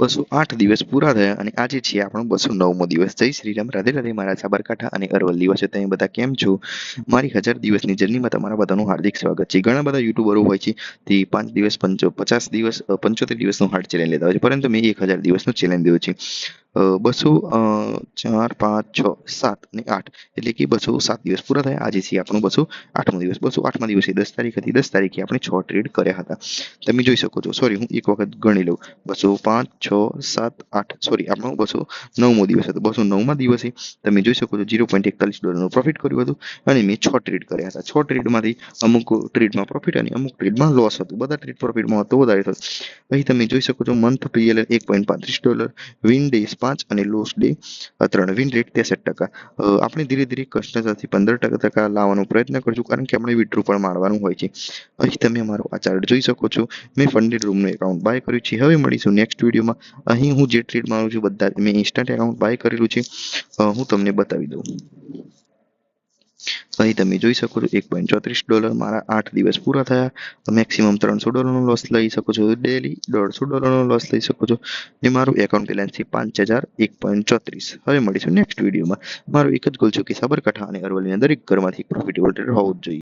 208 દિવસ પૂરા થયા અને આજે છે આપણો 209મો દિવસ। જય શ્રી રામ, રાધે રાધે મારા સાબરકાંઠા અને અરવલ્લી વાસીઓ, તમે બધા કેમ છો? મારી 1000 દિવસની જર્નીમાં તમારા બધાનું હાર્દિક સ્વાગત છે। ઘણા બધા યુટ્યુબરો હોય છે તે 5 દિવસ 50 દિવસ 75 દિવસનું હાર્ડ ચેલેન્જ લેતા હોય છે, પરંતુ મેં 1000 દિવસનું ચેલેન્જ લીધો છે। 200 4 5 6 7 અને 8 એટલે કે 207 દિવસ પૂરા થયા। આજે છે આપણો 208મો દિવસ। 208મા દિવસે 10 તારીખ હતી, 10 તારીખે આપણે 6 ટ્રેડ કર્યા હતા। તમે જોઈ શકો છો, સોરી હું એક વખત ગણી લઉં, 205 6 7 8 સોરી આપણો 209મો દિવસ હતો। 209મા દિવસે તમે જોઈ શકો છો $0.41નું પ્રોફિટ કર્યું હતું અને મેં 6 ટ્રેડ કર્યા હતા। 6 ટ્રેડમાંથી અમુક ટ્રેડમાં પ્રોફિટ અને અમુક ટ્રેડમાં લોસ હતું। બધા ટ્રેડ પ્રોફિટમાં હતો વધારે થતું। અહીં તમે જોઈ શકો છો મંથ PLN $1.35, વિન ડેઝ 5 અને લોસ ડે 3, વિન રેટ 63%। આપણે ધીરે ધીરે કન્સિસ્ટન્સી 15% લાવવાનો પ્રયત્ન કરશું, કારણ કે આપણે વિડ્રો પણ મારવાનું હોય છે। અહીં તમે અમારો આ ચાર્ટ જોઈ શકો છો, મેં ફંડેડ રૂમનું એકાઉન્ટ બાય કર્યું છે। હવે મળીશું નેક્સ્ટ વિડીયોમાં। અહીં હું જે ટ્રેડ મારું છું બધા મેં ઇન્સ્ટન્ટ એકાઉન્ટ બાય કરેલું છે, હું તમને બતાવી દઉં। અહીં તમે જોઈ શકો છો $1.34 મારા 8 દિવસ પૂરા થયા। મેક્સિમમ $300નો લોસ લઈ શકો છો, ડેલી $150નો લોસ લઈ શકો છો ને મારું એકાઉન્ટ બેલેન્સ છે 5001.34। હવે મળીશું નેક્સ્ટ વિડીયોમાં। મારો એક જ ગોલ છે કે સાબરકાંઠા અને અરવલ્લીના દરેક ઘરમાંથી પ્રોફિટેબલ ટ્રેડર હોવું જ જોઈએ।